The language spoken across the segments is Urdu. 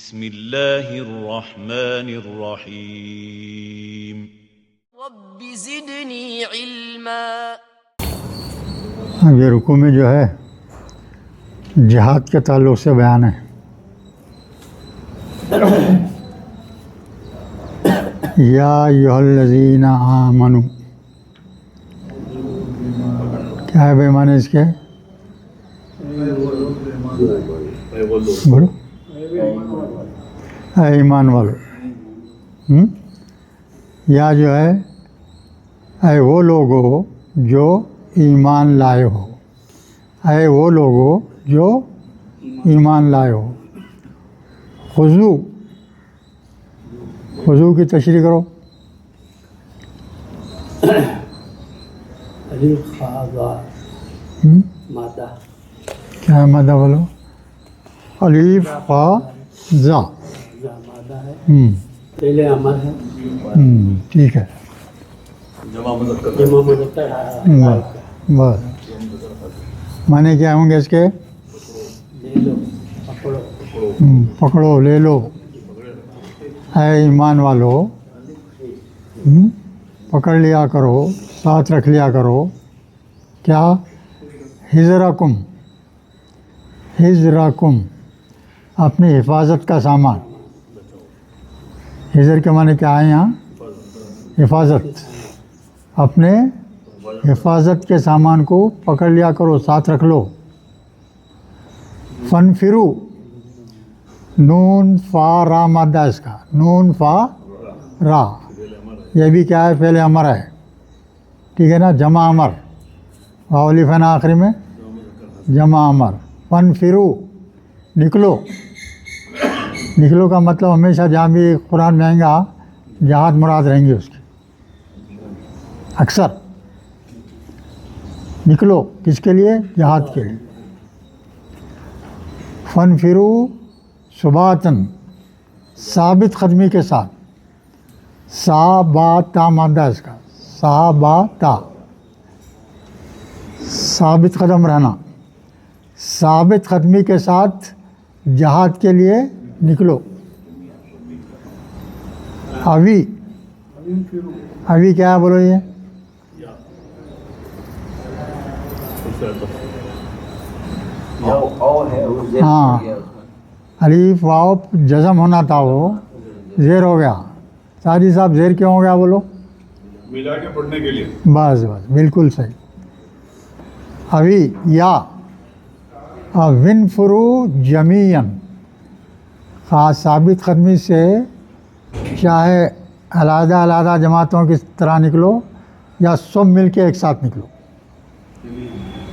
بسم اللہ الرحمن الرحیم رب زدنی علما۔ یہ رکوع میں جو ہے جہاد کے تعلق سے بیان ہے۔ یا ایھا الذین آمنوا، کیا ہے بے معنی اس کے؟ بولو، اے ایمان والو۔ یا جو ہے اے وہ لوگو جو ایمان لائے ہو، اے وہ لوگو جو ایمان لائے ہو۔ خضوع کی تشریح کرو۔ الف خا ذا مادہ، کیا ہے مادہ بولو؟ الف خا ذا مادہ ہے، ہم، فعل امر ہے، ٹھیک ہے، جمع مذکر ہے۔ بس معنی کیا ہوں گے اس کے؟ لے لو، پکڑو، پکڑو، لے لو۔ اے ایمان والو، پکڑ لیا کرو، ساتھ رکھ لیا کرو۔ کیا؟ حذرکم، حذرکم، اپنی حفاظت کا سامان۔ حذر کے معنی کیا ہے یہاں؟ حفاظت۔ اپنے حفاظت کے سامان کو پکڑ لیا کرو، ساتھ رکھ لو۔ فنفرو، نون فا را مادہ اس کا، نون فا را، یہ بھی کیا ہے؟ فعل امر ہے، ٹھیک ہے نا، جمع امر، واو الف ہے نا آخری میں، جمع امر۔ فنفرو، نکلو۔ نکلو کا مطلب ہمیشہ جہاں بھی قرآن میں آئیں گا جہاد مراد رہیں گی اس کی، اکثر۔ نکلو کس کے لیے؟ جہاد کے لیے۔ فنفرو ثباتاً، ثابت قدمی کے ساتھ، سا با تا مادہ اس کا، سا با تا، ثابت قدم رہنا، ثابت قدمی کے ساتھ جہاد کے لیے نکلو۔ اوی، اوی کیا ہے بولو؟ یہ ہاں، الف واو جزم ہونا تھا، وہ زیر ہو گیا۔ ساجد صاحب زیر کیوں ہو گیا بولو؟ ملا کے پڑھنے کے لیے۔ بس بس بالکل صحیح۔ اوی یا ونفرو جمیعاً، خاص ثابت قدمی سے چاہے علیحدہ علیحدہ جماعتوں کی طرح نکلو یا سب مل کے ایک ساتھ نکلو۔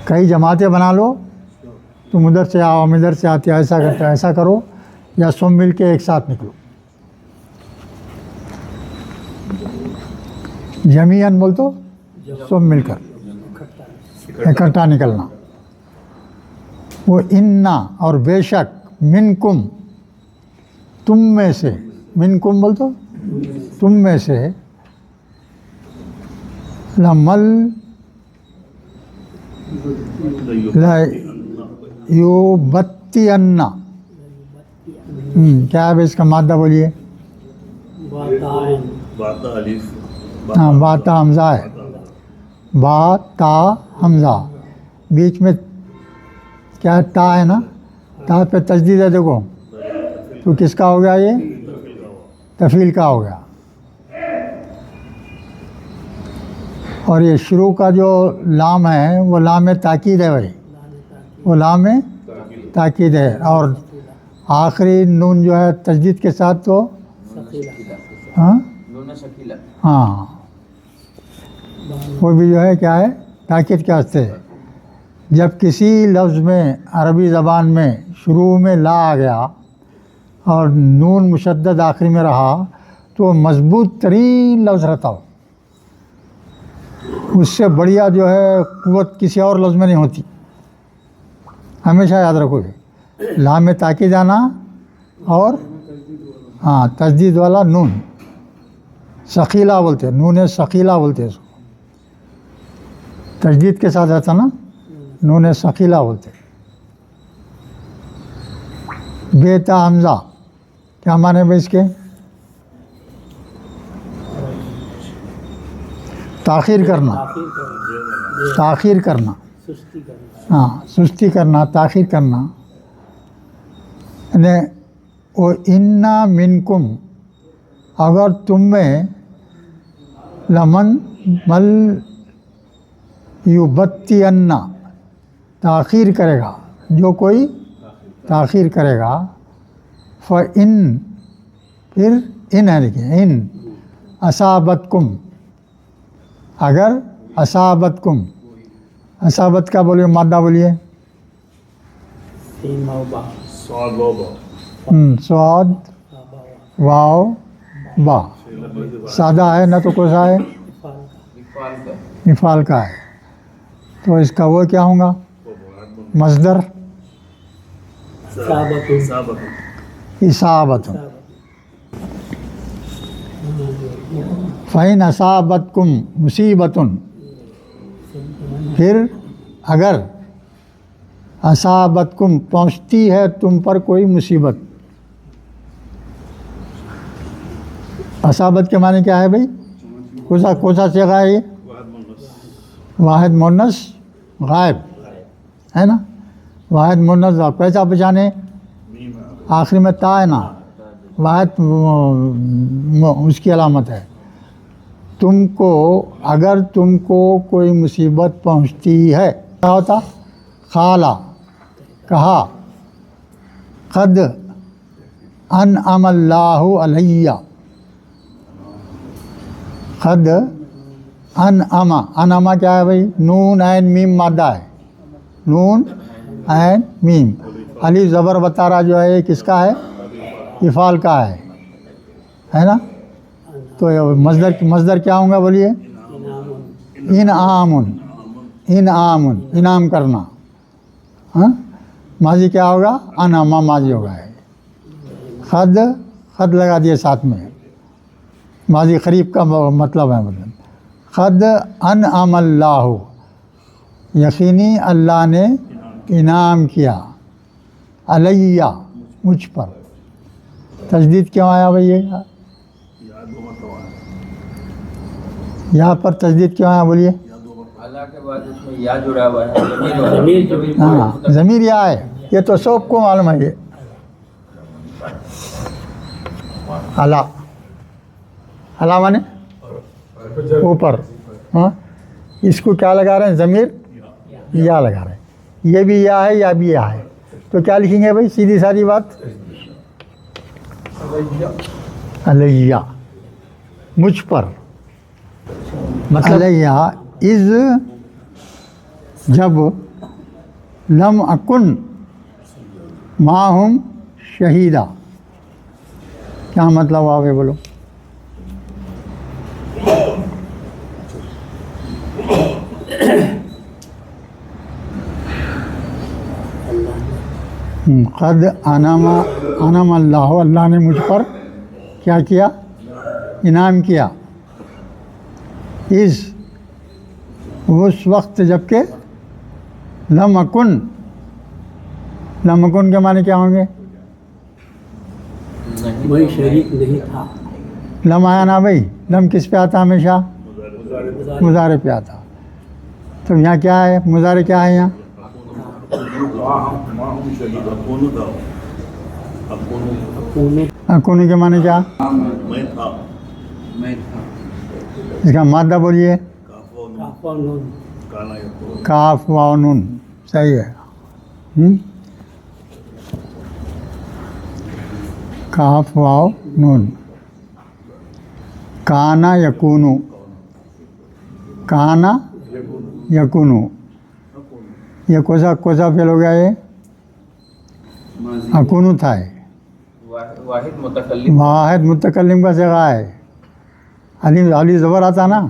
کئی جماعتیں بنا لو، تم ادھر سے آؤ، ہم ادھر سے آتے، ایسا کرتے، ایسا کرو، یا سب مل کے ایک ساتھ نکلو۔ جمیعاً بول تو سب مل کر اکٹھا نکلنا۔ وہ انا، اور بے شک، منکم، تم میں سے، منکم بول تو تم میں سے، لمل یوبتین، کیا ہے اس کا مادہ بولیے؟ ہاں، با تا حمزہ ہے، با تا حمزہ، بیچ میں کیا تا ہے نا، تا پہ تشدید ہے، دیکھو تو کس کا ہو گیا؟ یہ تفعیل کا ہو گیا۔ اور یہ شروع کا جو لام ہے وہ لام تاکید ہے، بھائی وہ لام تاکید ہے، اور آخری نون جو ہے تشدید کے ساتھ تو ہاں ہاں، وہ بھی جو ہے کیا ہے؟ تاکید کے واسطے۔ جب کسی لفظ میں عربی زبان میں شروع میں لا آ گیا اور نون مشدد آخری میں رہا تو مضبوط ترین لفظ رہتا ہو، اس سے بڑھیا جو ہے قوت کسی اور لفظ میں نہیں ہوتی۔ ہمیشہ یاد رکھو گے، لام تاکید آنا اور ہاں تشدید والا نون، ثقیلہ بولتے ہیں، نون ثقیلہ بولتے ہیں اس کو، تشدید کے ساتھ رہتا نا، نون ثقیلہ بولتے ہیں۔ بیتا حمزہ، کیا معنی ہے بھائی اس کے؟ تاخیر کرنا، تاخیر کرنا، سستی کرنا، ہاں سستی کرنا، تاخیر کرنا. یعنی وہ انا منکم، اگر تم میں لمن مل یبتین، تاخیر کرے گا، جو کوئی تاخیر کرے گا، فَإِن، پھر ان ہے لکھیں، ان اصابتکم، اگر اصابتکم، اصابت کا بولیے مادہ بولیے، سین و با، سواد بابا سواد واو با، سادہ ہے نہ تو کوسا ہے، نفال کا ہے. تو اس کا وہ کیا ہوگا؟ مصدر صابت، اصابت. فَإِنْ أَصَابَتْكُمْ مُصِیبَةٌ، پھر اگر اصابتکم، پہنچتی ہے تم پر کوئی مصیبت. اصابت کے معنی کیا ہے بھائی؟ کوسا صیغہ ہے یہ؟ واحد مونس غائب ہے نا، واحد مونس غائب. کیسا پہچانے؟ آخری میں تا ہے نا، واحد اس کی علامت ہے. تم کو، اگر تم کو کوئی مصیبت پہنچتی ہے، کیا ہوتا؟ قالا، کہا، قد انعم اللہ علیہ، قد انعم، انعم کیا ہے بھائی؟ نون عین میم مادہ ہے، نون عین میم. الف زبر بتا رہا جو ہے یہ کس کا ہے؟ افعال کا ہے نا. تو مصدر کیا ہوں گا بولیے؟ انعام، انعام، انعام کرنا. ہاں ماضی کیا ہوگا؟ انعما ماضی ہوگا. خد، خد لگا دیے ساتھ میں، ماضی قریب کا مطلب ہے. مطلب خد انعم اللہ، یقینی اللہ نے انعام کیا، علیہ، مجھ پر. تجدید کیوں آیا بھائی؟ یہاں پر تجدید کیوں آیا بولیے؟ اللہ کے بعد اس میں یا جڑا ہوا ہے، ہاں ضمیر یا ہے، یہ تو سب کو معلوم ہے. یہ اللہ، اللہ مانے اوپر. ہاں اس کو کیا لگا رہے ہیں؟ ضمیر یا لگا رہے ہیں. یہ بھی یا ہے، یا بھی یا ہے. تو کیا لکھیں گے بھائی؟ سیدھی ساری بات، علیہ، مجھ پر. علیہ از، جب لم اکن معہم شہیدہ، کیا مطلب آگے بولو؟ قد انعم اللہ، اللہ نے مجھ پر کیا کیا؟ انعام کیا. اس وقت جب کہ لم اکن، لم اکن کے معنی کیا ہوں گے؟ وہی شریک نہیں تھا. لم آیا نا بھائی، لم کس پہ آتا ہمیشہ؟ مضارع پہ آتا. تو یہاں کیا ہے؟ مضارع کیا ہے یہاں؟ اکون کے معنی کیا؟ اس کا مادہ بولیے؟ کاف واو نون. صحیح ہے. کاف واو نون. کانا یکونو، کانا یکونو، یہ کوسا فعل ہو گیا؟ یہ اکونو تھا. واحد متکلم، واحد متکلم کا صیغہ ہے. علی زبر آتا نا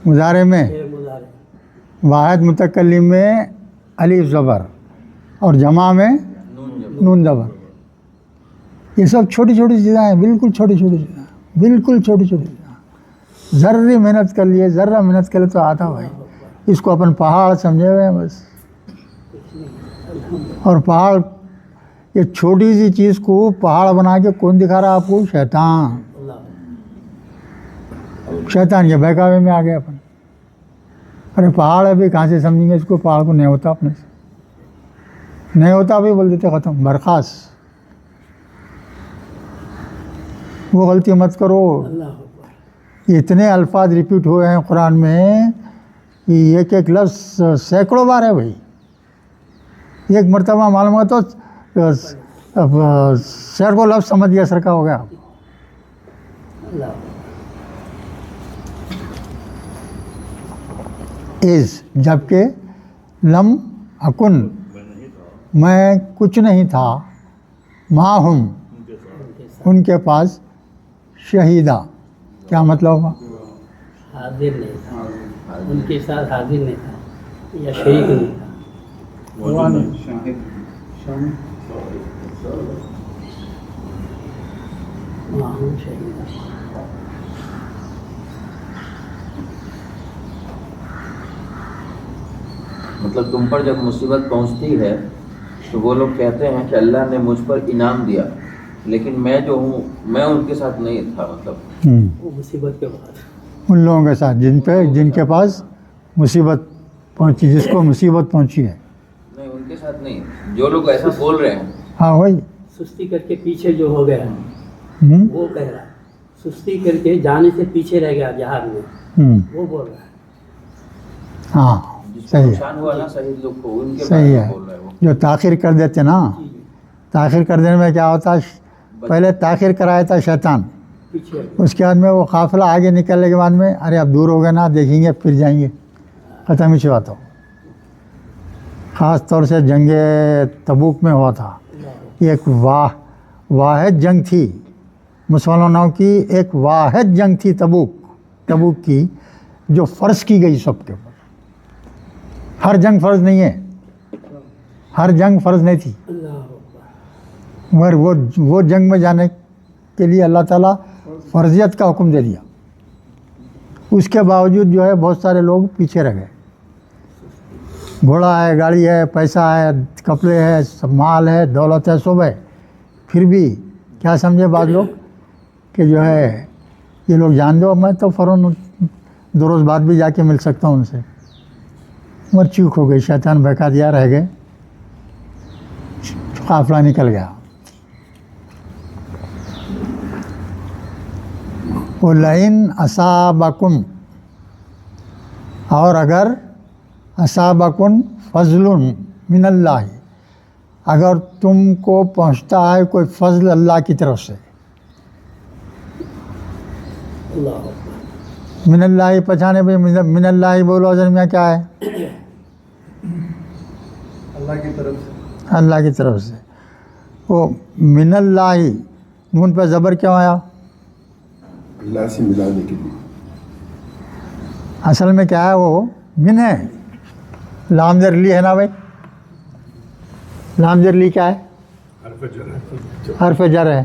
مضارع میں، واحد متکلم میں الف زبر اور جمع میں نون زبر. یہ سب چھوٹی چھوٹی چیزیں ہیں، بالکل چھوٹی چھوٹی چیزیں، بالکل چھوٹی چھوٹی چیزیں. ذرہ محنت کر لیے، ذرہ محنت کرے تو آتا بھائی. اس کو اپن پہاڑ سمجھے ہوئے ہیں بس. اور پہاڑ یہ چھوٹی سی چیز کو پہاڑ بنا کے کون دکھا رہا آپ کو؟ شیطان. شیطان یہ بہکاوے میں آ گیا اپن. ارے پہاڑ ابھی کہاں سے سمجھیں گے اس کو؟ پہاڑ کو نہیں ہوتا اپنے سے، نہیں ہوتا بھی بول دیتے ختم، برخاست. وہ غلطی مت کرو. اتنے الفاظ ریپیٹ ہوئے ہیں قرآن میں، ایک ایک لفظ سینکڑوں بار ہے بھائی. ایک مرتبہ معلوم ہوا تو سینکڑوں لفظ سمجھ گیا سر کا ہو گیا. از جبکہ لم اکن میں کچھ نہیں تھا، معہم ان کے پاس، شہیدہ کیا مطلب ہوگا؟ حاضر نہیں تھا، ان کے ساتھ حاضر نہیں تھا یا شریک نہیں تھا. معہوم شہیدہ. مطلب تم پر جب مصیبت پہنچتی ہے تو وہ لوگ کہتے ہیں کہ اللہ نے مجھ پر انعام دیا، لیکن میں جو ہوں میں ان کے ساتھ نہیں تھا. مطلب وہ مصیبت کے بعد ان لوگوں کے ساتھ جن کے پاس مصیبت پہنچی، جس کو مصیبت پہنچی ہے. نہیں، ان کے ساتھ نہیں. جو لوگ ایسا بول رہے ہیں، ہاں وہی. سستی کر کے پیچھے جو ہو گیا وہ کہہ رہا ہے، سستی کر کے جانے سے پیچھے رہ گیا جہاد میں، وہ بول رہا ہے. ہاں جس کو صحیح ہے، نقصان ہوا نا شہید لوگ کو، ان کے بارے صحیح میں ہے. بول رہے ہیں وہ. جو تاخیر کر دیتے نا، تاخیر کر دینے میں کیا ہوتا؟ پہلے تاخیر کرایا تھا شیطان، پیچھے اس کے بعد میں وہ قافلہ آگے نکلنے کے بعد میں ارے اب دور ہو گئے نا، دیکھیں گے پھر جائیں گے، ختم ہی بات ہو. خاص طور سے جنگ تبوک میں ہوا تھا. ایک واحد جنگ تھی مسلمانوں کی، ایک واحد جنگ تھی تبوک کی، جو فرض کی گئی سب کے اوپر. ہر جنگ فرض نہیں ہے، ہر جنگ فرض نہیں تھی، مگر وہ جنگ میں جانے کے لیے اللہ تعالیٰ فرضیت کا حکم دے دیا. اس کے باوجود جو ہے بہت سارے لوگ پیچھے رہ گئے. گھوڑا ہے، گاڑی ہے، پیسہ ہے، کپڑے ہے، مال ہے، دولت ہے، سب ہے، پھر بھی کیا سمجھے بعض لوگ کہ جو ہے یہ لوگ جان دو، میں تو فوراً 2 روز بعد بھی جا کے مل سکتا ہوں ان سے. مگر چوک ہو گئی، شیطان بہکا دیا، رہ گئے، قافلہ نکل گیا. وَلَئِنْ أَصَابَكُمْ، اور اگر أَصَابَكُمْ فَضْلٌ مِّنَ اللَّهِ، اگر تم کو پہنچتا ہے کوئی فضل اللہ کی طرف سے. من اللہ پہچانے پہ من اللہ بولو اصل میں کیا ہے؟ اللہ کی طرف سے. اللہ کی طرف سے. وہ من اللہ، نون پہ زبر کیوں آیا؟ اللہ سے ملانے کے لیے. اصل میں کیا ہے؟ وہ من ہے، لام زر لی ہے نا بھائی. لام زر لی کیا ہے؟ حرف جر ہے. حرف جر ہے.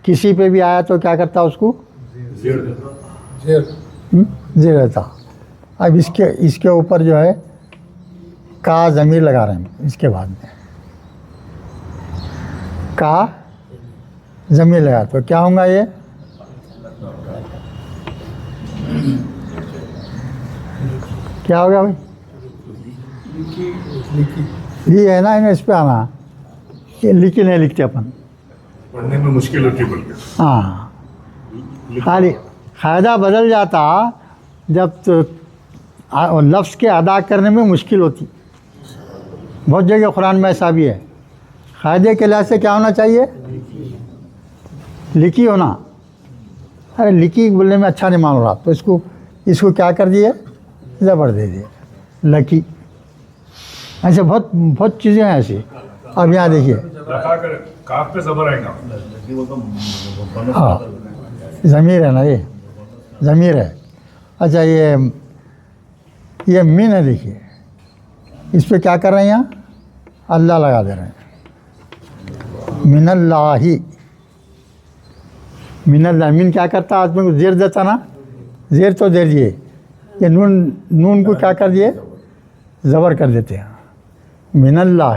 کسی پہ بھی آیا تو کیا کرتا اس کو؟ زیر. زیر رہتا. اب اس کے اوپر جو ہے کا ضمیر لگا رہے ہیں، اس کے بعد میں کا ضمیر لگا تو کیا ہوگا؟ یہ کیا ہوگا بھائی؟ لی ہے نا، انہیں اس پہ آنا. یہ لکھی نہیں لکھتے اپن، پڑھنے میں مشکل ہوتی ہے بلکہ. ہاں خالی قاعدہ بدل جاتا جب تو لفظ کے ادا کرنے میں مشکل ہوتی. بہت جگہ قرآن میں ایسا بھی ہے. قاعدے کے لحاظ سے کیا ہونا چاہیے؟ لکھی ہونا. ارے لکھی بولنے میں اچھا نہیں مان رہا تو اس کو کیا کر دیے؟ زبر دے دیے، لکی. ایسے بہت چیزیں ہیں ایسی. اب یہاں دیکھیے، رکھا کر کاف پہ زبر آئے گا. ہاں ضمیر ہے نا، یہ ضمیر ہے. اچھا یہ من ہے، دیکھیے اس پہ کیا کر رہے ہیں؟ یہاں اللہ لگا دے رہے ہیں. من اللہ، من اللہ. من کیا کرتا؟ آدمی کو زیر دیتا نا، زیر تو دے دیے. یہ نون کو کیا کر دیے؟ زبر کر دیتے ہیں. من اللہ.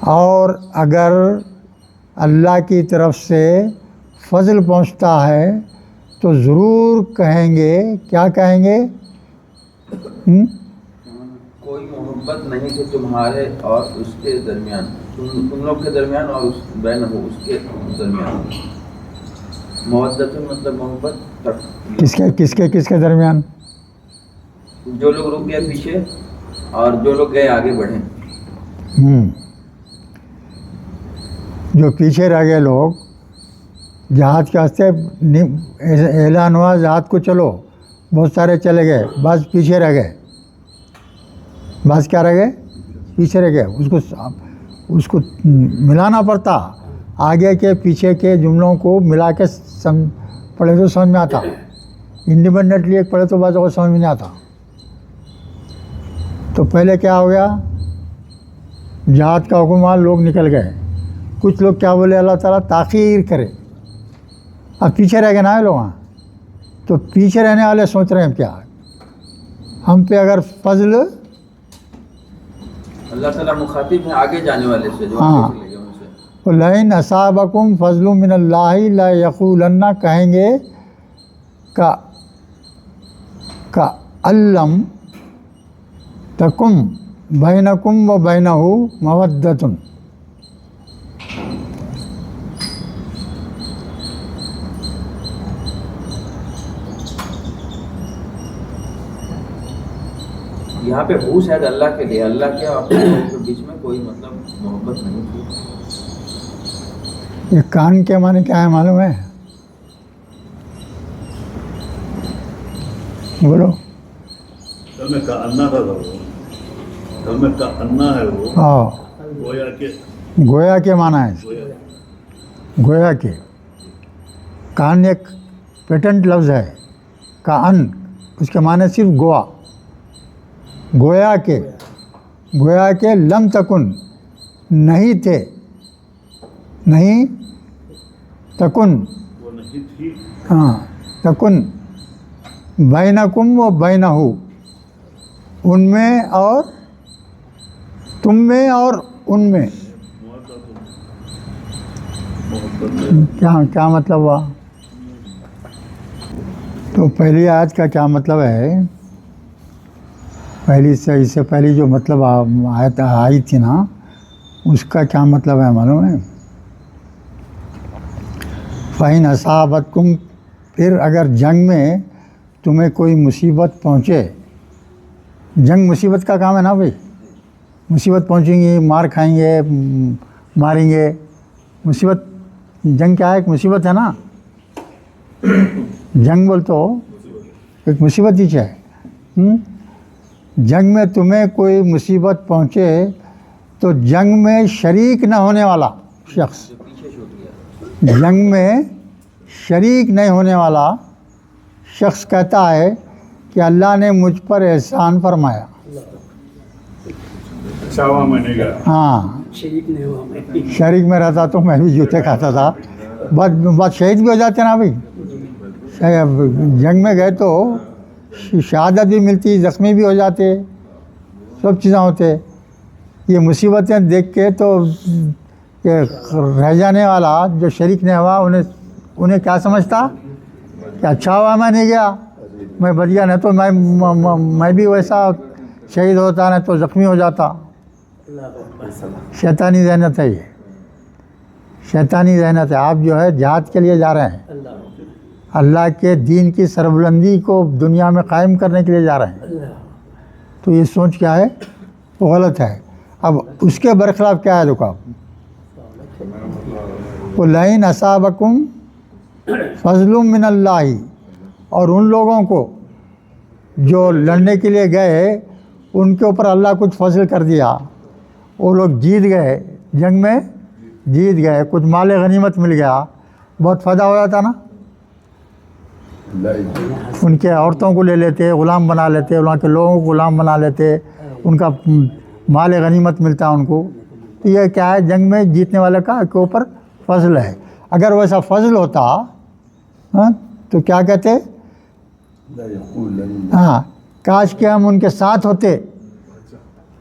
اور اگر اللہ کی طرف سے فضل پہنچتا ہے تو ضرور کہیں گے، کیا کہیں گے؟ کوئی محبت نہیں تھی تمہارے اور اس کے درمیان، تم لوگ کے درمیان اور اس بین ہو اس کے درمیان. مودت مطلب محبت. کس کے درمیان؟ جو لوگ رک گئے پیچھے اور جو لوگ گئے آگے بڑھے. جو پیچھے رہ گئے لوگ، جہاد کے واسطے اعلان ہوا جہاد کو چلو، بہت سارے چلے گئے، بعض پیچھے رہ گئے. بعض کیا رہ گئے؟ پیچھے رہ گئے. اس کو ملانا پڑتا، آگے کے پیچھے کے جملوں کو ملا کے پڑھے تو سمجھ میں آتا. انڈیپینڈنٹلی ایک پڑھے تو بعض کو سمجھ میں نہیں آتا. تو پہلے کیا ہو گیا؟ جہاد کا حکم آیا، لوگ نکل گئے. کچھ لوگ کیا بولے؟ اللہ تعالیٰ تاخیر کرے. اب پیچھے رہ گئے نا لوگ وہاں، تو پیچھے رہنے والے سوچ رہے ہیں کیا ہم پہ اگر فضل، اللہ تعالیٰ مخاطب ہیں آگے جانے والے سے جو ہاں، آگے چلے گئے ان سے. لئن اصابکم فضل من اللہ لا یقولن، کہیں گے کا علم تکم بینکم و بینہ مودۃ. یہاں پہ ہو شاید اللہ کے لیے، اللہ کے اور کے بیچ میں کوئی مطلب محبت نہیں تھی. یہ کان کے معنی کیا ہے معلوم ہے؟ بولو. میں کا انا تھا وہ، میں کا انا ہے وہ، ہاں، گویا کہ گویا کے معنی ہے. گویا کے کان ایک پیٹنٹ لفظ ہے. کان اس کے معنی صرف گوا. گویا کہ لم تکن، نہیں تھے، نہیں تکن، وہ نہیں تھی، ہاں تکن بینکم و بینہ، ان میں اور تم میں اور ان میں. کیا مطلب ہوا؟ تو پہلی آیت کا کیا مطلب ہے؟ اس سے پہلی جو مطلب آیت آئی تھی نا، اس کا کیا مطلب ہے معلوم ہے؟ فَإِنْ أَصَابَتْكُمْ، پھر اگر جنگ میں تمہیں کوئی مصیبت پہنچے. جنگ مصیبت کا کام ہے نا بھائی. مصیبت پہنچیں گی، مار کھائیں گے، ماریں گے. مصیبت، جنگ کیا ہے؟ ایک مصیبت ہے نا. جنگ بول تو ایک مصیبت ہی ہے. جنگ میں تمہیں کوئی مصیبت پہنچے تو جنگ میں شریک نہ ہونے والا شخص، جنگ میں شریک نہیں ہونے والا شخص کہتا ہے کہ اللہ نے مجھ پر احسان فرمایا. چاوا میں نہیں گیا. ہاں، شریک نہیں ہوا میں. شریک میں رہتا تو میں بھی جوتے کھاتا تھا. بات شہید بھی ہو جاتے نا بھائی. جنگ میں گئے تو شہادت بھی ملتی، زخمی بھی ہو جاتے، سب چیزیں ہوتے. یہ مصیبتیں دیکھ کے تو رہ جانے والا جو شریک نہیں ہوا انہیں کیا سمجھتا کہ اچھا ہوا میں نہیں گیا، میں بچ گیا، نہیں تو میں بھی ویسا شہید ہوتا، نہیں تو زخمی ہو جاتا. شیطانی ذہنیت ہے، یہ شیطانی ذہنیت ہے. آپ جو ہے جہاد کے لیے جا رہے ہیں، اللہ کے دین کی سربلندی کو دنیا میں قائم کرنے کے لیے جا رہے ہیں، تو یہ سوچ کیا ہے؟ وہ غلط ہے. اب اس کے برخلاف کیا ہے؟ دیکھو لَئِنْ أَصَابَكُمْ فَضْلٌ مِّنَ اللَّهِ، اور ان لوگوں کو جو لڑنے کے لیے گئے ان کے اوپر اللہ کچھ فضل کر دیا، وہ لوگ جیت گئے، جنگ میں جیت گئے، کچھ مال غنیمت مل گیا، بہت فائدہ ہو جاتا نا. ان کے عورتوں کو لے لیتے، غلام بنا لیتے، وہاں کے لوگوں کو غلام بنا لیتے، ان کا مال غنیمت ملتا ان کو. تو یہ کیا ہے؟ جنگ میں جیتنے والے کا کے اوپر فضل ہے. اگر ویسا فضل ہوتا تو کیا کہتے؟ ہاں، کاش کہ ہم ان کے ساتھ ہوتے،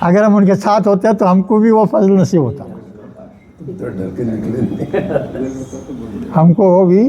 اگر ہم ان کے ساتھ ہوتے تو ہم کو بھی وہ فضل نصیب ہوتا, ہم کو بھی مل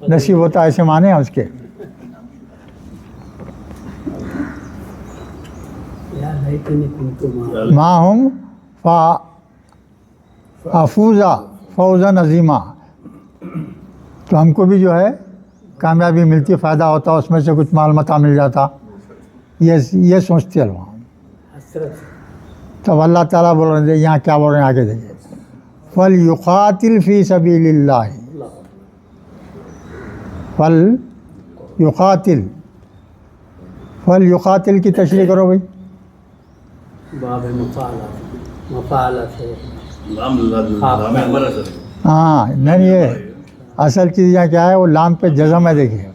نصیب ہوتا, ایسے معنی ہیں اس کے. یا لیتنی کنت معهم. ماہم فافوزا فوزا عظیمہ, تو ہم کو بھی جو ہے کامیابی ملتی, فائدہ ہوتا, اس میں سے کچھ مال متاع مل جاتا, یہ سوچتے ہیں لوگ. حسرت تب اللہ تعالیٰ بول رہے ہیں, یہاں کیا بول رہے ہیں آگے دیکھیے, فَلْيُقَاتِلْ فِي سَبِيلِ اللَّهِ, فَلْيُقَاتِلْ کی تشریح کرو بھائی. باب مفعلت ہے. لام لام امر ہے سر. ہاں نہیں, یہ اصل چیز یہاں کیا ہے, وہ لام پہ جزم ہے. دیکھیے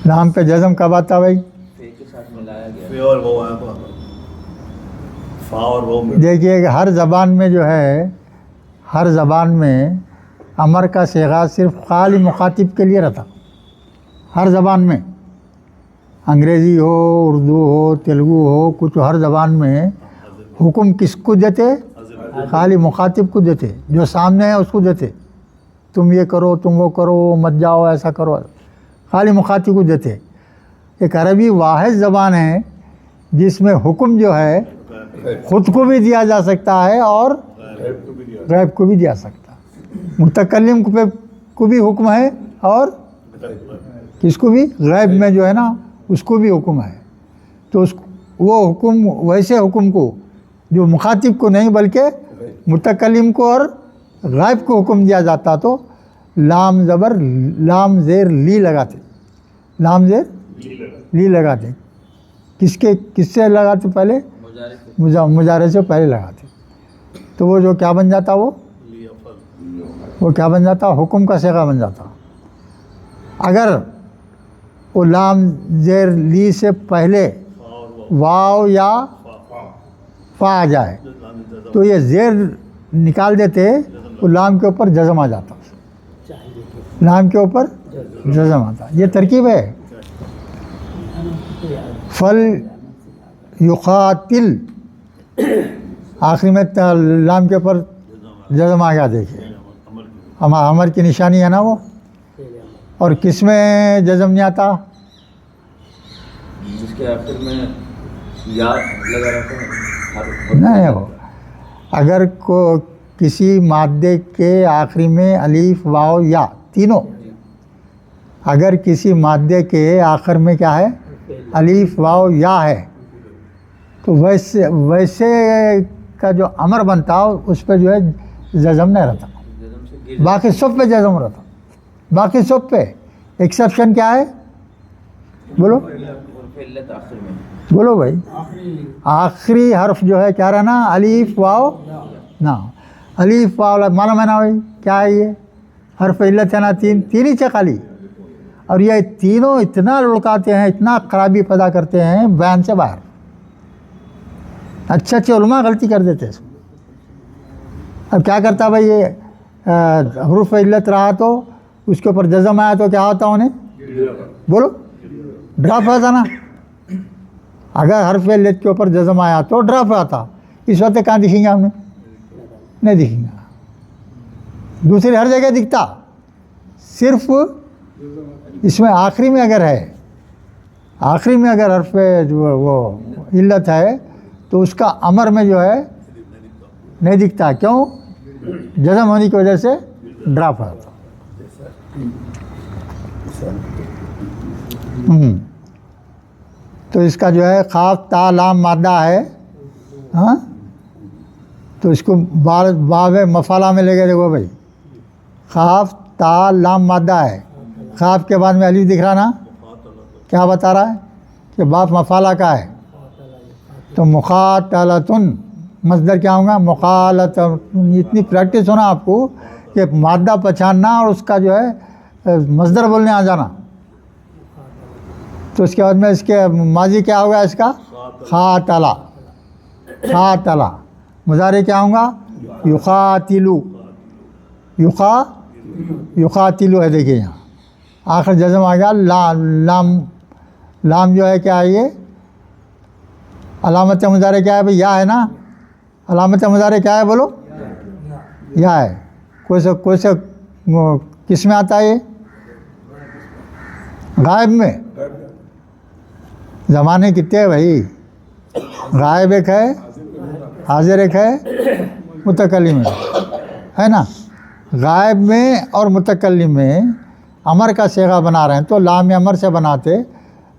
لام پہ جزم کب آتا بھائی؟ فے کے ساتھ ملایا گیا. فے اور وہ ہے فا اور وہ میں. دیکھیے ہر زبان میں جو ہے, ہر زبان میں امر کا صیغہ صرف خالی مخاطب کے لیے رہتا, ہر زبان میں, انگریزی ہو, اردو ہو, تیلگو ہو, کچھ ہر زبان میں حکم کس کو دیتے؟ خالی مخاطب کو دیتے, جو سامنے ہے اس کو دیتے. تم یہ کرو, تم وہ کرو, مت جاؤ, ایسا کرو, خالی مخاطب کو دیتے. ایک عربی واحد زبان ہے جس میں حکم جو ہے خود کو بھی دیا جا سکتا ہے اور غیب کو بھی دیا سکتا ہے. متکلم کو بھی حکم ہے اور کس کو بھی, غیب میں جو ہے نا اس کو بھی حکم ہے. تو وہ حکم, ویسے حکم کو جو مخاطب کو نہیں بلکہ متکلم کو اور غائب کو حکم دیا جاتا, تو لام زبر لام زیر لی لگاتے, لام زیر لی لگاتے. کس سے لگاتے؟ پہلے مضارع سے پہلے لگاتے. تو وہ جو کیا بن جاتا, وہ کیا بن جاتا, حکم کا صیغہ بن جاتا. اگر وہ لام زیر لی سے پہلے واو یا فا آ جائے تو یہ زیر نکال دیتے, تو لام کے اوپر جزم آ جاتا, لام کے اوپر جزم آتا. یہ ترکیب ہے. فل یقاتل, آخری میں لام کے اوپر جزم آ گیا. دیکھیے امر کی نشانی ہے نا وہ. اور کس میں جزم نہیں آتا؟ جس کے آخر میں یا لگا رہتا ہے. نہیں, وہ اگر کسی مادے کے آخری میں الف واو یا تینوں, اگر کسی مادے کے آخر میں کیا ہے, الف واو یا ہے, تو ویسے کا جو امر بنتا اس پہ جو ہے جزم نہیں رہتا, باقی سب پہ جزم رہتا. باقی سب پہ ایکسیپشن کیا ہے؟ بولو بولو بھائی. آخری حرف جو ہے کیا رہنا, الف واو نا. الف واو معلوم ہے نا بھائی کیا ہے, یہ حرف علت ہے نا, تین ہی سے خالی. اور یہ تینوں اتنا لڑکاتے ہیں, اتنا خرابی پیدا کرتے ہیں بیان سے باہر. اچھے اچھے علماء غلطی کر دیتے ہیں. اب کیا کرتا بھائی, یہ حروف علت رہا تو اس کے اوپر جزم آیا تو کیا ہوتا انہیں, بولو ڈراپ ہوتا نا. اگر حرف علت کے اوپر جزم آیا تو ڈراپ آتا. اس وقت کہاں دکھیں گے ہمیں؟ نہیں دکھیں گا. دوسری ہر جگہ دکھتا, صرف اس میں آخری میں اگر ہے, آخری میں اگر حرف وہ علت ہے تو اس کا امر میں جو ہے نہیں دکھتا. کیوں؟ جزم ہونے کی وجہ سے ڈراپ ہوتا. تو اس کا جو ہے خاف تا لام مادہ ہے, ہاں, تو اس کو باب مفعلہ میں لے کے دیکھو بھائی. خاف تا لام مادہ ہے, خاف کے بعد میں الف دکھ رہا نا, کیا بتا رہا ہے کہ باب مفعلہ کا ہے. تو مخاتلتن مصدر کیا ہوگا, مخالتن. اتنی پریکٹس ہونا آپ کو کہ مادہ پہچاننا اور اس کا جو ہے مصدر بولنے آ جانا. تو اس کے بعد میں اس کے ماضی کیا ہوگا اس کا, خاتلا. خاتلا مضارع کیا ہوگا, یخاتلو. یخاتلو ہے. دیکھیے یہاں آخر جزم آ گیا. لام جو ہے کیا ہے, یہ علامت مضارع کیا ہے بھائی؟ یا ہے نا. علامت مضارع کیا ہے بولو؟ یا ہے. کوئی سے کس میں آتا ہے یہ؟ غائب میں. زمانے کتنے ہیں بھائی؟ غائب ایک ہے, حاضر ایک ہے, متکلم ہے نا. غائب میں اور متکلم میں امر کا صیغہ بنا رہے ہیں تو لام امر سے بناتے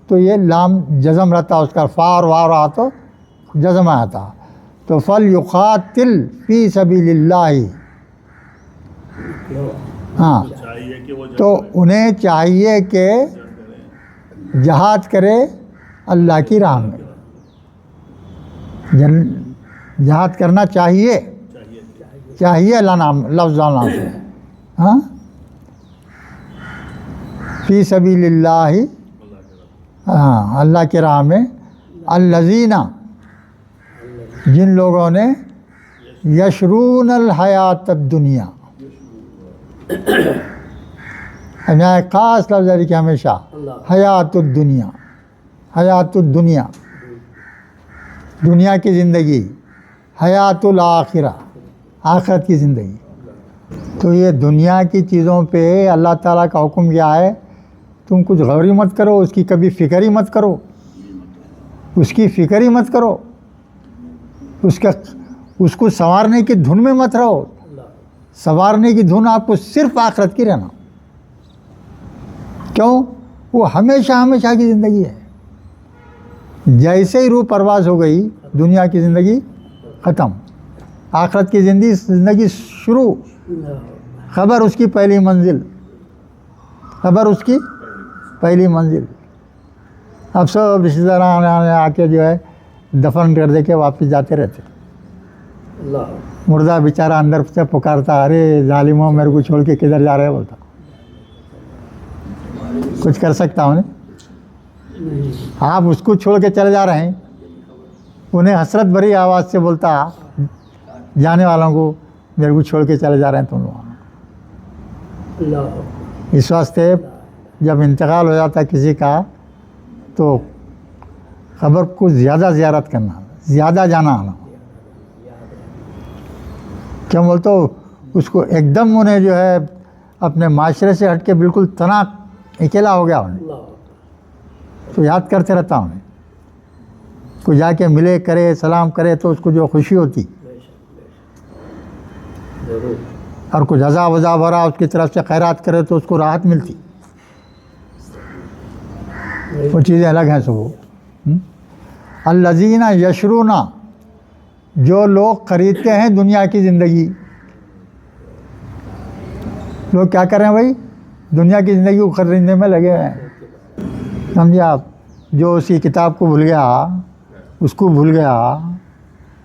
تو یہ لام جزم رہتا, اس کا فا اور وا رہا تو جزم آتا. تو فَلْيُقَاتِلْ فِي سَبِيلِ اللَّهِ. ہاں, چاہیے کہ وہ تو انہیں چاہیے کہ جہاد کرے اللہ کی راہ میں. جہاد کرنا چاہیے, چاہیے اللہ نام لفظ نام سے. ہاں, فی سبیل اللہ, ہاں اللہ کی راہ میں. الذین, جن لوگوں نے یشرون الحیات الدنیا, یہاں ایک خاص لفظ ہے کہ ہمیشہ حیات الدنیا, حیات الدنیا دنیا کی زندگی, حیات الآخرہ آخرت کی زندگی. تو یہ دنیا کی چیزوں پہ اللہ تعالیٰ کا حکم کیا ہے؟ تم کچھ غور ہی مت کرو, اس کی کبھی فکر ہی مت کرو, اس کی فکر ہی مت کرو, اس کو سنوارنے کی دھن میں مت رہو. سنوارنے کی دھن آپ کو صرف آخرت کی رہنا. کیوں؟ وہ ہمیشہ ہمیشہ کی زندگی ہے. جیسے ہی روح پرواز ہو گئی دنیا کی زندگی ختم, آخرت کی زندگی شروع. خبر اس کی پہلی منزل, خبر اس کی پہلی منزل. اب سب رشتہ داران آ کے جو ہے دفن کر دے کے واپس جاتے رہتے. مردہ بیچارہ اندر سے پکارتا, ارے ظالموں میرے کو چھوڑ کے کدھر جا رہے بولتا. کچھ کر سکتا ہوں آپ اس کو چھوڑ کے چلے جا رہے ہیں. انہیں حسرت بھری آواز سے بولتا جانے والوں کو, میرے کو چھوڑ کے چلے جا رہے ہیں تم لوگ. اس واسطے جب انتقال ہو جاتا کسی کا تو خبر کو زیادہ زیارت کرنا, زیادہ جانا آنا. کیا بولتا ہو اس کو ایک دم انہیں جو ہے اپنے معاشرے سے ہٹ کے بالکل تنہا اکیلا ہو گیا انہیں, تو یاد کرتے رہتا انہیں. کوئی جا کے ملے کرے سلام کرے تو اس کو جو خوشی ہوتی, اور کچھ عذاب وذاب ہو رہا اس کی طرف سے خیرات کرے تو اس کو راحت ملتی. وہ چیزیں الگ ہیں سب. وہ الذین یشرون, جو لوگ خریدتے ہیں دنیا کی زندگی. لوگ کیا کر رہے ہیں بھائی؟ دنیا کی زندگی کو خریدنے میں لگے ہیں. سمجھے آپ؟ جو اسی کتاب کو بھول گیا, اس کو بھول گیا,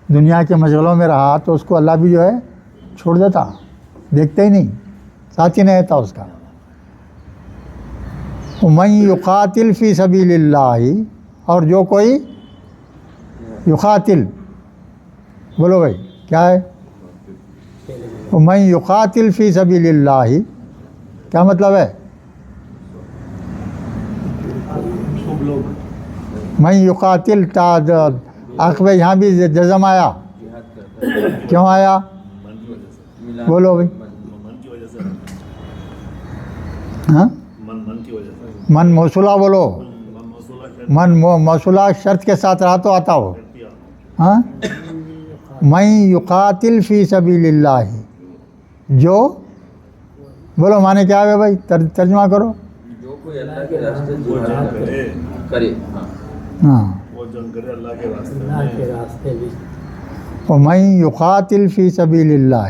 دنیا کے مشغلوں میں رہا تو اس کو اللہ بھی جو ہے چھوڑ دیتا, دیکھتا ہی نہیں, ساتھ ہی نہیں رہتا اس کا. وَمَن يُقَاتِلْ فِي سَبِيلِ اللَّهِ, اور جو کوئی یقاتل, بولو بھائی کیا ہے؟ وَمَن يُقَاتِلْ فِي سَبِيلِ اللَّهِ, کیا مطلب ہے؟ من یقاتل عقبہ یہاں بھی جزم آیا, کیوں آیا بولو بھائی؟ ہاں, من موصولہ بولو, من موصولہ شرط کے ساتھ رہا تو آتا ہو. ہاں, من یقاتل فی سبیل اللہ, جو بولو معنی کیا ہے بھائی؟ ترجمہ کرو. جو کوئی اللہ کے راستے کرے, ہاں, وہ جنگ کرے اللہ کے راستے میں. وَمَن یقاتل فی سبیل اللہ,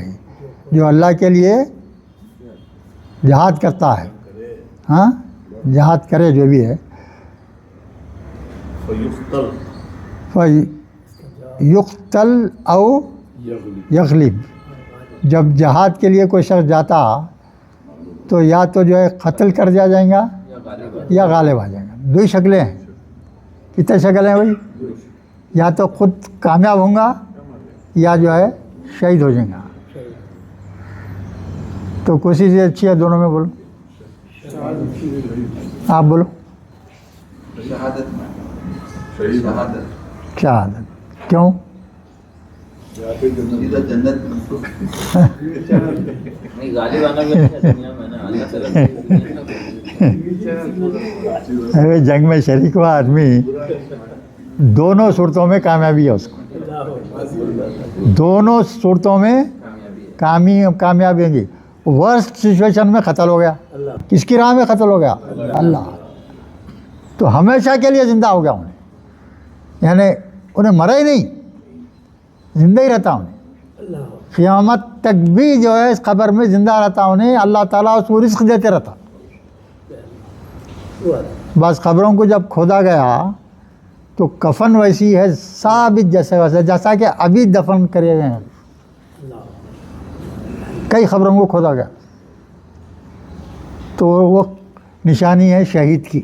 جو اللہ کے لیے جہاد کرتا ہے. ہاں, جہاد کرے جو بھی ہے. یقتل او یغلب, جب جہاد کے لیے کوئی شخص جاتا تو یا تو جو ہے قتل کر دیا جائے گا یا غالب آ جائے گا. دو ہی شکلیں ہیں. کتنے شکل ہیں بھائی؟ یا تو خود کامیاب ہوں گا یا جو ہے شہید ہو جائیں گا. تو کوشش یہ اچھی ہے دونوں میں. بولو آپ بولو. شہادت. شہادت کیوں؟ سیدھا جنت نہیں غالب آنا بھی اچھا دنیا میں نا اللہ تعالیٰ ارے جنگ میں شریک ہوا آدمی دونوں صورتوں میں کامیابی ہے اس کو، دونوں صورتوں میں کامیابی ہوگی۔ ورسٹ سچویشن میں قتل ہو گیا، کس کی راہ میں قتل ہو گیا؟ اللہ، تو ہمیشہ کے لیے زندہ ہو گیا انہیں، یعنی انہیں مرا ہی نہیں، زندہ ہی رہتا انہیں، قیامت تک بھی جو ہے اس قبر میں زندہ رہتا انہیں، اللہ تعالیٰ اس کو رزق دیتے رہتا۔ بس قبروں کو جب کھودا گیا تو کفن ویسی ہے ثابت جیسا کہ ابھی دفن کرے گئے ہیں، کئی قبروں کو کھودا گیا، تو وہ نشانی ہے شہید کی،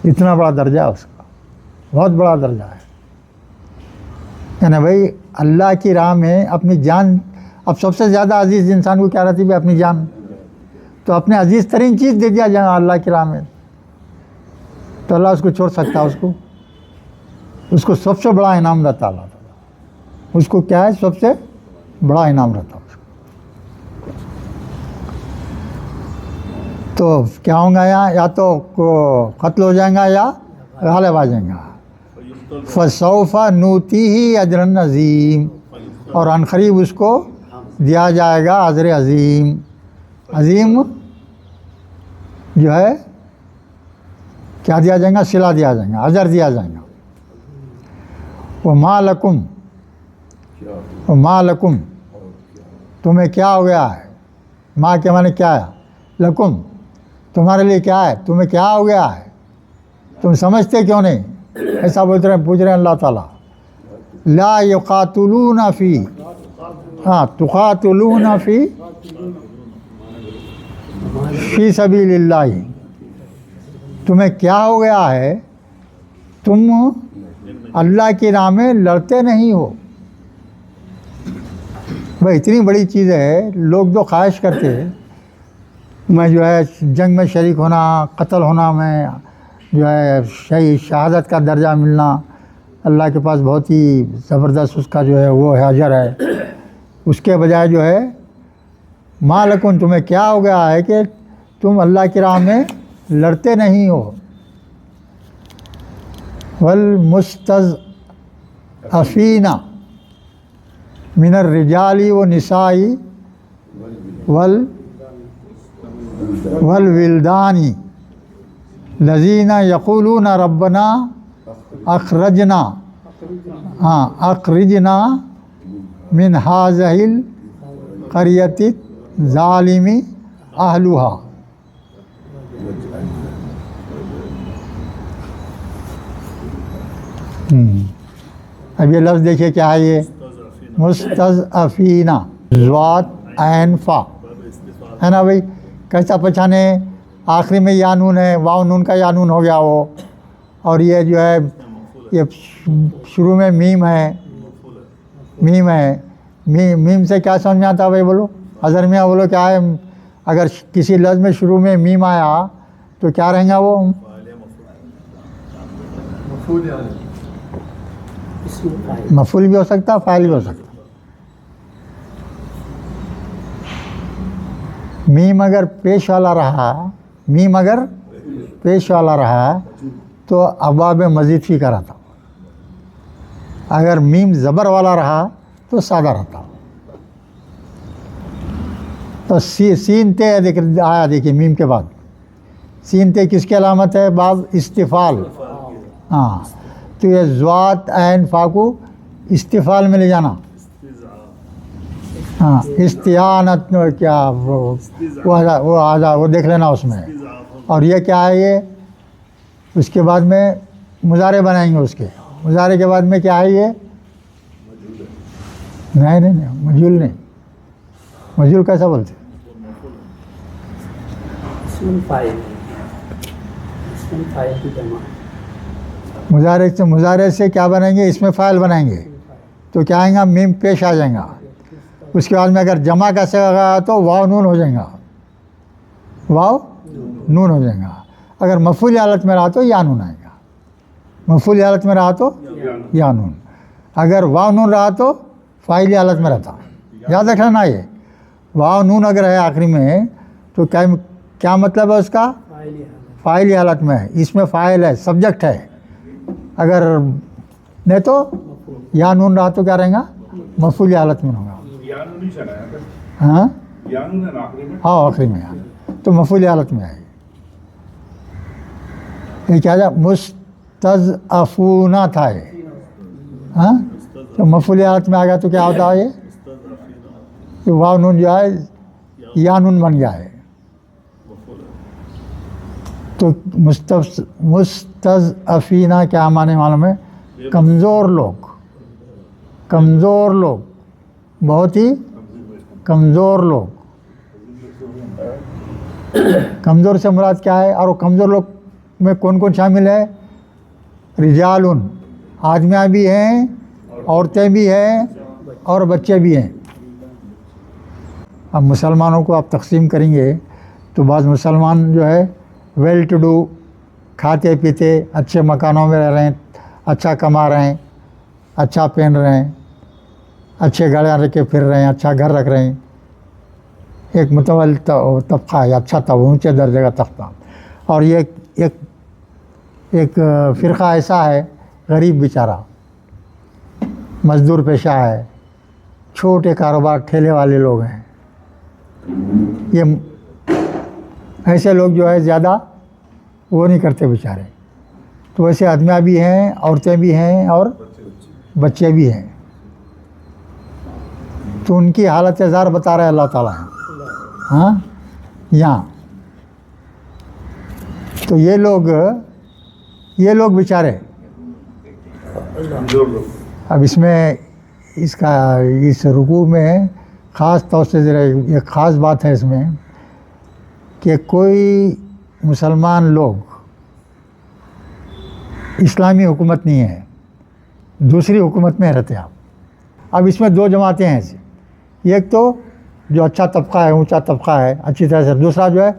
اتنا بڑا درجہ ہے اس کا، بہت بڑا درجہ ہے۔ یعنی بھائی اللہ کی راہ میں اپنی جان، اب سب سے زیادہ عزیز انسان کو کیا رہتی ہے؟ اپنی جان، تو اپنے عزیز ترین چیز دے دیا جائے اللہ کی راہ میں، تو اللہ اس کو چھوڑ سکتا ہے؟ اس کو سب سے بڑا انعام رہتا اللہ تعالیٰ، اس کو کیا ہے؟ سب سے بڑا انعام رہتا اس کو۔ تو کیا ہوں گا یہاں؟ یا تو قتل ہو جائیں گا یا غالب آ جائیں گا۔ فسوف نوتیہ اجرا عظیم، اور عنقریب اس کو دیا جائے گا اجر عظیم۔ عظیم جو ہے کیا دیا جائے گا؟ صلہ دیا جائے گا، اجر دیا جائے گا۔ وما لکم، تمہیں کیا ہو گیا ہے؟ ماں کے معنی کیا ہے؟ لکم، تمہارے لیے کیا ہے؟ تمہیں کیا ہو گیا ہے؟ تم سمجھتے کیوں نہیں؟ ایسا پوچھ رہے ہیں اللہ تعالیٰ۔ لا یقاتلون فی، تقاتلون فی سبیل اللہ، تمہیں کیا ہو گیا ہے؟ تم اللہ کی راہ میں لڑتے نہیں ہو۔ بھائی اتنی بڑی چیز ہے، لوگ جو خواہش کرتے ہیں میں جو ہے جنگ میں شریک ہونا، قتل ہونا، میں جو ہے شہادت کا درجہ ملنا، اللہ کے پاس بہت ہی زبردست اس کا جو ہے وہ اجر ہے، اس کے بجائے جو ہے ما لکم، تمہیں کیا ہو گیا ہے کہ تم اللہ کی راہ میں لڑتے نہیں ہو۔ والمستضعفین من الرجال والنساء والولدان الذین یقولون ربنا اخرجنا من هذه القرية الظالم اہلها۔ اب یہ لفظ دیکھیے کیا ہے، یہ مستضعفین، ذات عین فا ہے نا بھائی، کیسا پہچانے؟ آخری میں یا نون ہے، واو نون کا یا نون ہو گیا وہ، اور یہ جو ہے یہ شروع میں میم ہے، میم سے کیا سمجھ میں آتا بھائی بولو؟ اظہر میاں بولو کیا ہے؟ اگر کسی لفظ میں شروع میں میم آیا تو کیا رہیں گا وہ؟ مفعول بھی ہو سکتا، فاعل بھی ہو سکتا۔ میم اگر پیش والا رہا تو ابواب مزید فی کا رہتا، اگر میم زبر والا رہا تو سادہ رہتا۔ تو سین تے آیا دیکھیے میم کے بعد، سین تے کس کی علامت ہے؟ باب استفال، ہاں، تو یہ ذات عین فا کو استفال میں لے جانا، ہاں، استعانت کیا وہ دیکھ لینا اس میں۔ اور یہ کیا ہے؟ یہ اس کے بعد میں مضارع بنائیں گے، اس کے مضارع کے بعد میں کیا ہے؟ یہ نہیں مجھول نہیں، مجھول کیسا بولتے؟ مضارع سے کیا بنائیں گے؟ اس میں فاعل بنائیں گے، تو کیا آئیں گا؟ میم پیش آ جائیں گا، اس کے بعد میں اگر جمع کا صیغہ تو واو نون ہو جائیں گا، واو نون ہو جائیں گا۔ اگر مفعول حالت میں رہا تو یا نون آئے گا، مفعول حالت میں رہا تو یا نون۔ اگر واو نون رہا تو فاعلی حالت میں رہتا. یاد رکھنا یہ واو نون اگر ہے آخری میں تو کیا مطلب ہے اس کا؟ فاعلی حالت. فاعلی حالت میں ہے. اس میں فاعل ہے، سبجیکٹ ہے. اگر نہیں تو یا نون رہا تو کیا رہے گا؟ مفعولی حالت میں ہوگا. یانو نہیں چلا ہے ہاں یانو نے آخری میں ہاں آخری میں تو مفعولی حالت میں ہے. یہ کیا جا مستضعفون تھا یہ. ہاں تو مفعولی حالت میں آ گیا تو کیا ہوتا ہے یہ واو نون جو ہے یا نون بن گیا ہے. تو مستضعفین کیا معنی معلوم ہے؟ کمزور لوگ. کمزور لوگ، بہت ہی کمزور لوگ. کمزور سے مراد کیا ہے؟ اور وہ کمزور لوگ میں کون کون شامل ہے؟ رجالن، آدمیاں بھی ہیں، عورتیں بھی ہیں اور بچے بھی ہیں. اب مسلمانوں کو آپ تقسیم کریں گے تو بعض مسلمان جو ہے ویل ٹو ڈو، کھاتے پیتے اچھے مکانوں میں رہ رہے ہیں، اچھا کما رہے ہیں، اچھا پہن رہے ہیں، اچھے گاڑیاں رکھ کے پھر رہے ہیں، اچھا گھر رکھ رہے ہیں. ایک متول طبقہ ہے، اچھا تھا، اونچے درجے کا طبقہ. اور یہ ایک فرقہ ایسا ہے غریب بیچارہ، مزدور پیشہ ہے، چھوٹے کاروبار ٹھیلے والے لوگ ہیں. یہ ایسے لوگ جو ہے زیادہ وہ نہیں کرتے بیچارے. تو ویسے آدمیاں بھی ہیں، عورتیں بھی ہیں اور بچے بھی ہیں. تو ان کی حالت زار بتا رہے اللہ تعالیٰ. ہاں یہاں تو یہ لوگ بیچارے. کمزور لوگ. اب اس میں اس رکوع میں خاص طور سے ذرا ایک خاص بات ہے اس میں کہ کوئی مسلمان لوگ اسلامی حکومت نہیں ہے، دوسری حکومت میں رہتے ہیں. اب اس میں دو جماعتیں ہیں ایسی. ایک تو جو اچھا طبقہ ہے، اونچا طبقہ ہے اچھی طرح سے، دوسرا جو ہے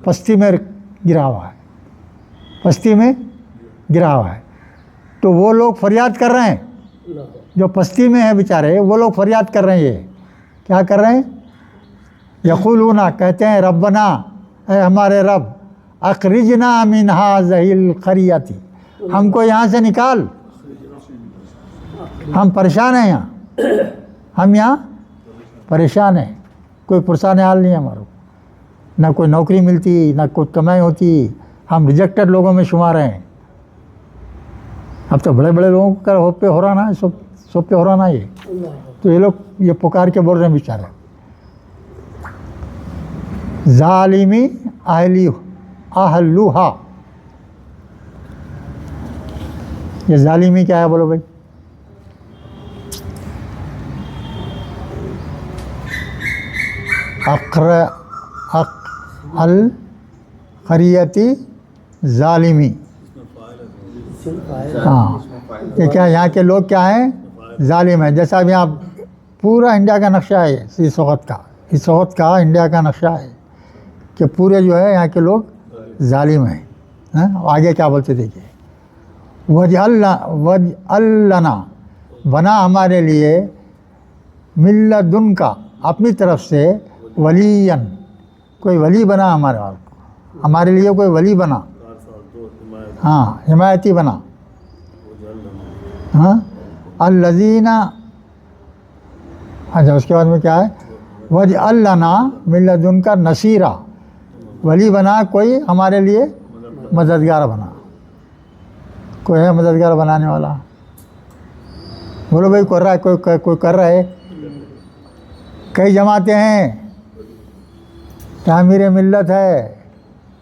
پستی میں گرا ہوا ہے، پستی میں گرا ہوا ہے. تو وہ لوگ فریاد کر رہے ہیں، جو پستی میں ہیں بیچارے وہ لوگ فریاد کر رہے ہیں. یہ کیا کر رہے ہیں؟ یقولون، کہتے ہیں ربنا، اے ہمارے رب، اخرجنا من هذه القریۃ، ہم کو یہاں سے نکال، ہم پریشان ہیں یہاں، ہم یہاں پریشان ہیں. کوئی پرسان حال نہیں ہے ہمارا، نہ کوئی نوکری ملتی، نہ کوئی کمائی ہوتی، ہم ریجیکٹڈ لوگوں میں شمار ہیں. اب تو بڑے بڑے لوگوں کا ہو پہ ہو رہا نا، سب پہ ہو رہا نا یہ. تو یہ لوگ یہ پکار کے بول رہے ہیں بیچارے. ظالمی اہلوہا، یہ ظالمی کیا ہے بولو بھائی؟ القریتی ظالمی. ہاں یہ کیا یہاں کے لوگ کیا ہیں؟ ظالم ہیں. جیسا اب یہاں پورا انڈیا کا نقشہ ہے اس وقت کا انڈیا کا نقشہ ہے کہ پورے جو ہے یہاں کے لوگ ظالم ہیں. آگے کیا بولتے دیکھیے، وَجْعَلْ لَنَا، بنا ہمارے لیے، من لدن کا، اپنی طرف سے، ولیًا، کوئی ولی بنا ہمارے لیے کوئی ولی بنا، ہاں حمایتی بنا. ہاں الذین، اچھا اس کے بعد میں کیا ہے؟ وَجْعَلْ لَنَا مِن لَدُنْکَ نَصِیرًا، ولی بنا کوئی ہمارے لیے مددگار بنا. کوئی ہے مددگار بنانے والا؟ بولو بھائی کر رہا ہے، کوئی کر رہا ہے؟ کئی جماعتیں ہیں، تعمیر ملت ہے،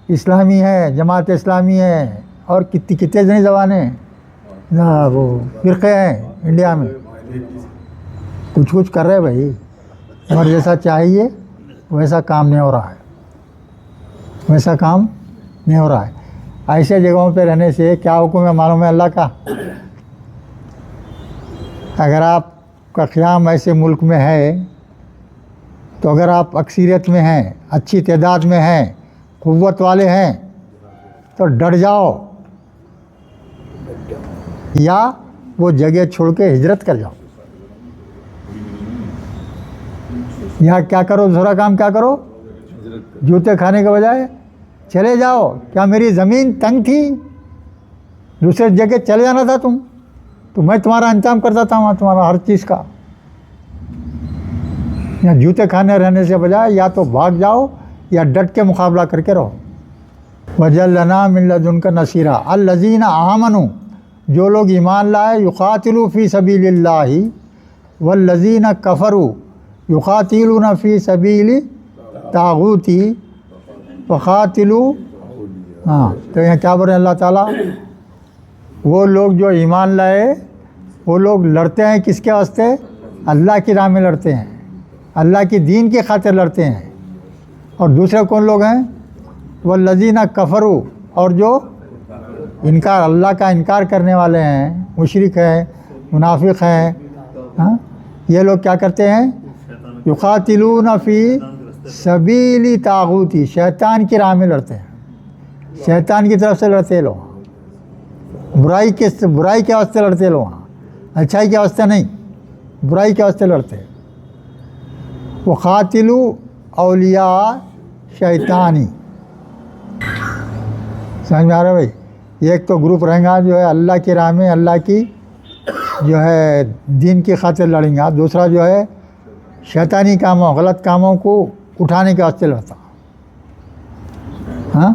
اسلامی ہے، جماعت اسلامی ہے، اور کتنے جنی زبانیں وہ فرقے ہیں انڈیا میں. کچھ کر رہے بھائی، اور جیسا چاہیے ویسا کام نہیں ہو رہا ہے، ویسا کام نہیں ہو رہا ہے. ایسے جگہوں پہ رہنے سے کیا حکم ہے معلوم ہے اللہ کا؟ اگر آپ کا قیام ایسے ملک میں ہے تو اگر آپ اکثریت میں ہیں، اچھی تعداد میں ہیں، قوت والے ہیں، تو ڈٹ جاؤ یا وہ جگہ چھوڑ کے ہجرت کر جاؤ. یہاں کیا کرو, دوسرا کام کیا کرو, جوتے کھانے کے بجائے چلے جاؤ. کیا میری زمین تنگ تھی, دوسرے جگہ چلے جانا تھا تم, تو میں تمہارا انتظام کرتا تھا وہاں تمہارا ہر چیز کا. یا جوتے کھانے رہنے سے بجائے یا تو بھاگ جاؤ یا ڈٹ کے مقابلہ کر کے رہو. وَجَعَلْ لَنَا مِن لَّدُنْكَ نَصِيرًا الَّذِينَ آمَنُوا, جو لوگ ایمان لائے, یقاتلوا فی سبیل اللہ والذین کفروا یقاتلون فی سبیل طاغوت وقاتلوا. ہاں تو یہاں کیا بول رہے ہیں اللہ تعالیٰ, وہ لوگ جو ایمان لائے وہ لوگ لڑتے ہیں کس کے واسطے, اللہ کی راہ میں لڑتے ہیں, اللہ کی دین کی خاطر لڑتے ہیں. اور دوسرے کون لوگ ہیں, والذین کفروا, اور جو انکار, اللہ کا انکار کرنے والے ہیں, مشرک ہیں, منافق ہیں. ہاں یہ لوگ کیا کرتے ہیں, یقاتلون فی سبیل طاغوتی, شیطان کی راہ میں لڑتے ہیں, شیطان کی طرف سے لڑتے لوگ, برائی کے واسطے لڑتے لوگ, اچھائی کے واسطے نہیں, برائی کے واسطے لڑتے. وقاتلوا اولیاء شیطانی. سمجھ میں آ رہا ہے بھائی. ایک تو گروپ رہیں گا جو ہے اللہ کی راہ میں اللہ کی جو ہے دین کی خاطر لڑیں گا, دوسرا جو ہے شیطانی کاموں غلط کاموں کو اٹھانے کے واسطے لڑتا. ہاں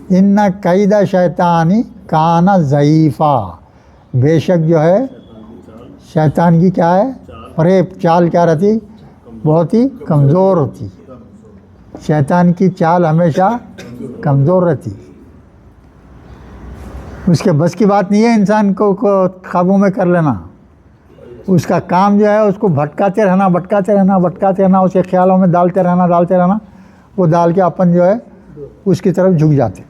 ان قید شیطانی کان ضعیفا, بے شک جو ہے شیطان کی کیا ہے, فریب چال کیا رہتی, بہت ہی کمزور ہوتی. شیطان کی چال ہمیشہ کمزور رہتی, اس کے بس کی بات نہیں ہے انسان کو قابو میں کر لینا. اس کا کام جو ہے اس کو بھٹکاتے رہنا, اس کے خیالوں میں ڈالتے رہنا, وہ ڈال کے اپن جو ہے اس کی طرف جھک جاتے.